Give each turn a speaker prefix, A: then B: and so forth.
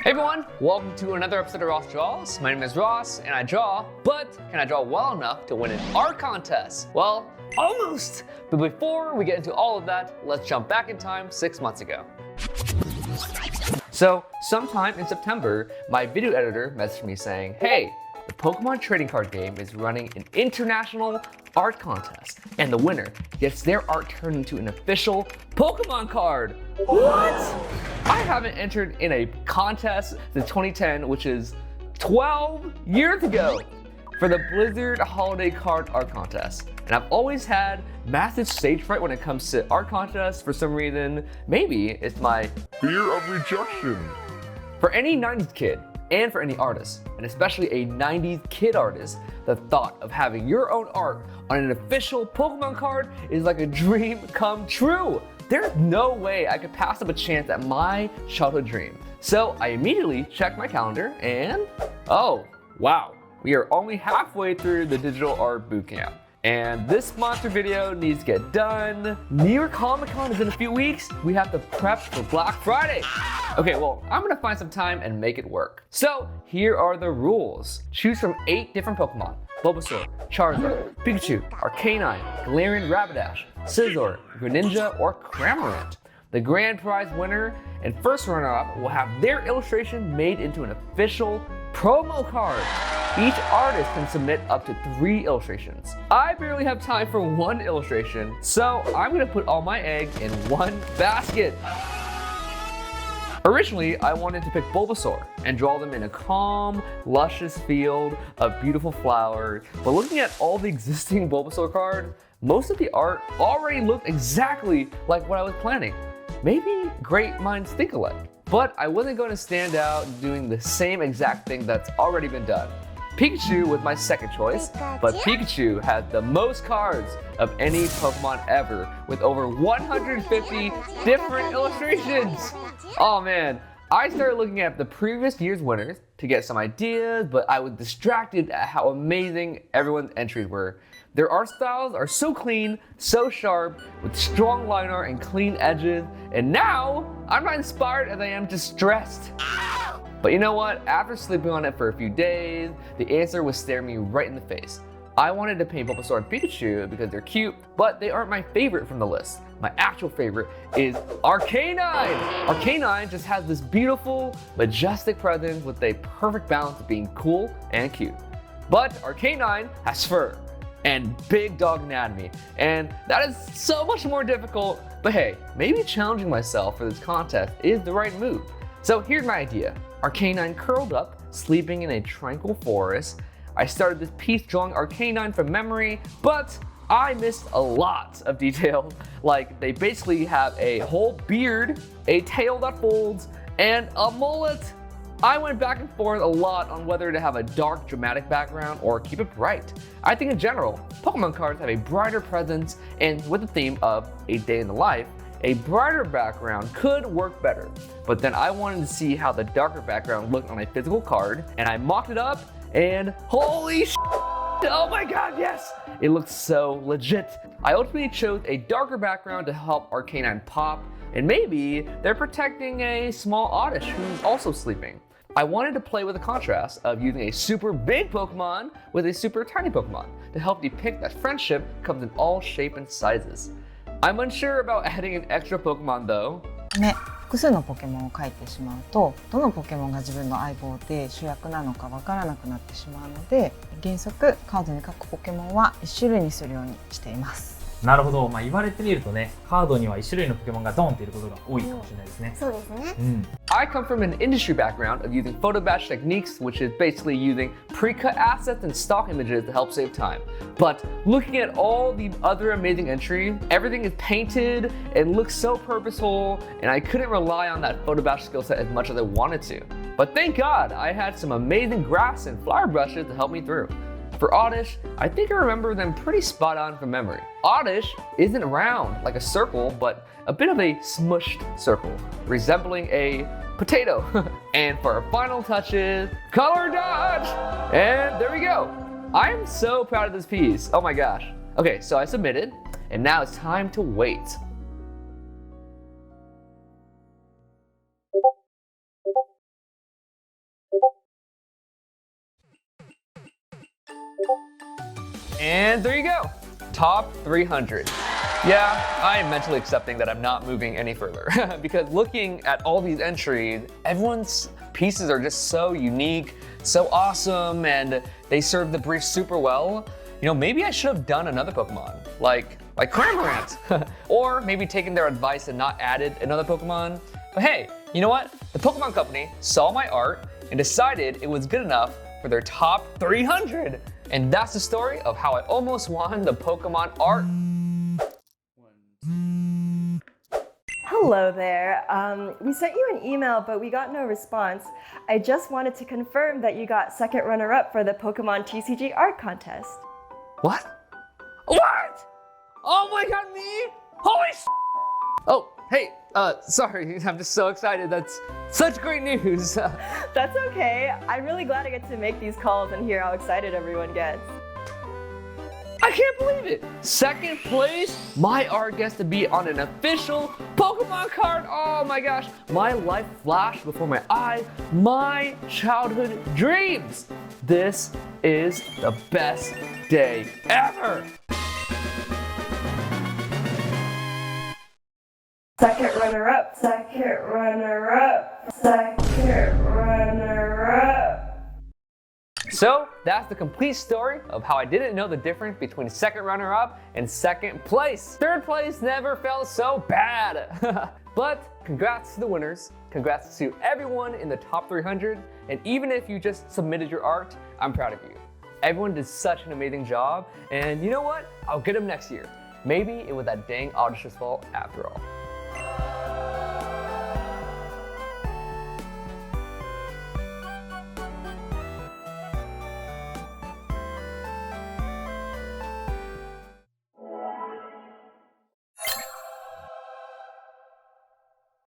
A: Hey everyone, welcome to another episode of RossDraws. My name is Ross and I draw, but can I draw well enough to win an art contest? Well, almost! But before we get into all of that, let's jump back in time 6 months ago. So, sometime in September, my video editor messaged me saying, hey, the Pokemon trading card game is running an international art contest, and the winner gets their art turned into an official Pokemon card. What? I haven't entered in a contest since 2010, which is 12 years ago, for the Blizzard Holiday Card Art Contest. And I've always had massive stage fright when it comes to art contests for some reason. Maybe it's my fear of rejection. For any 90s kid, and for any artist, and especially a 90s kid artist, the thought of having your own art on an official Pokemon card is like a dream come true. There's no way I could pass up a chance at my childhood dream. So I immediately checked my calendar and, oh, wow, we are only halfway through the digital art bootcamp. And this monster video needs to get done. New York Comic Con is in a few weeks. We have to prep for Black Friday. Okay, well, I'm gonna find some time and make it work. So here are the rules. Choose from 8 different Pokemon: Bulbasaur, Charizard, Pikachu, Arcanine, Galarian Rapidash, Scizor, Greninja, or Cramorant. The grand prize winner and first runner-up will have their illustration made into an official promo card. Each artist can submit up to 3 illustrations. I barely have time for 1 illustration, so I'm gonna put all my eggs in one basket. Originally, I wanted to pick Bulbasaur and draw them in a calm, luscious field of beautiful flowers, but looking at all the existing Bulbasaur cards, most of the art already looked exactly like what I was planning. Maybe great minds think alike. But I wasn't going to stand out doing the same exact thing that's already been done. Pikachu was my second choice, but Pikachu had the most cards of any Pokemon ever, with over 150 different illustrations. Oh man, I started looking at the previous year's winners to get some ideas, but I was distracted at how amazing everyone's entries were. Their art styles are so clean, so sharp, with strong line art and clean edges, and now I'm not inspired as I am distressed. But you know what? After sleeping on it for a few days, the answer was staring me right in the face. I wanted to paint Bulbasaur and Pikachu because they're cute, but they aren't my favorite from the list. My actual favorite is Arcanine! Arcanine just has this beautiful, majestic presence with a perfect balance of being cool and cute. But Arcanine has fur and big dog anatomy, and that is so much more difficult. But hey, maybe challenging myself for this contest is the right move. So here's my idea. Arcanine curled up, sleeping in a tranquil forest. I started this piece drawing Arcanine from memory, but I missed a lot of details. Like, they basically have a whole beard, a tail that folds, and a mullet. I went back and forth a lot on whether to have a dark, dramatic background or keep it bright. I think in general, Pokemon cards have a brighter presence, and with the theme of a day in the life, a brighter background could work better. But then I wanted to see how the darker background looked on a physical card, and I mocked it up, and holy sh**! Oh my god, yes! It looks so legit. I ultimately chose a darker background to help Arcanine pop, and maybe they're protecting a small Oddish who's also sleeping. I wanted to play with the contrast of using a super big Pokemon with a super tiny Pokemon to help depict that friendship comes in all shapes and sizes. I'm unsure about adding an extra Pokemon though.
B: 複数のポケモンを描いてしまうと、どのポケモンが自分の相棒で主役なのかわからなくなってしまうので、原則カードに描くポケモンは1種類にするようにしています。
C: なるほど、言われてみるとね、カードには1種類のポケモンがドンっていることが多いかもしれないですね。
D: そうですね。
A: I come from an industry background of using photo batch techniques, which is basically using pre-cut assets and stock images to help save time. But looking at all the other amazing entries, everything is painted and looks so purposeful, and I couldn't rely on that photo batch skill set as much as I wanted to. But thank God, I had some amazing grass and flower brushes to help me through. For Oddish, I think I remember them pretty spot on from memory. Oddish isn't round like a circle, but a bit of a smushed circle, resembling a potato. And for our final touches, color dodge! And there we go. I am so proud of this piece. Oh my gosh. Okay, so I submitted, and now it's time to wait. And there you go, top 300. Yeah, I am mentally accepting that I'm not moving any further because looking at all these entries, everyone's pieces are just so unique, so awesome, and they serve the brief super well. You know, maybe I should have done another Pokemon, like Cramorant, or maybe taken their advice and not added another Pokemon. But hey, you know what? The Pokemon Company saw my art and decided it was good enough for their top 300. And that's the story of how I almost won the Pokemon art.
D: Hello there. We sent you an email, but we got no response. I just wanted to confirm that you got second runner-up for the Pokemon TCG art contest.
A: What? What? Oh my god, me? Holy s***! Oh, hey, sorry, I'm just so excited. That's such great news.
D: That's okay. I'm really glad I get to make these calls and hear how excited everyone gets.
A: I can't believe it! Second place, my art gets to be on an official Pokemon card. Oh my gosh, my life flashed before my eyes, my childhood dreams. This is the best day ever.
D: Second runner-up, second runner-up, second runner-up.
A: So that's the complete story of how I didn't know the difference between second runner-up and second place. Third place never felt so bad. But congrats to the winners. Congrats to everyone in the top 300. And even if you just submitted your art, I'm proud of you. Everyone did such an amazing job. And you know what? I'll get them next year. Maybe it was that dang audition's fault after all.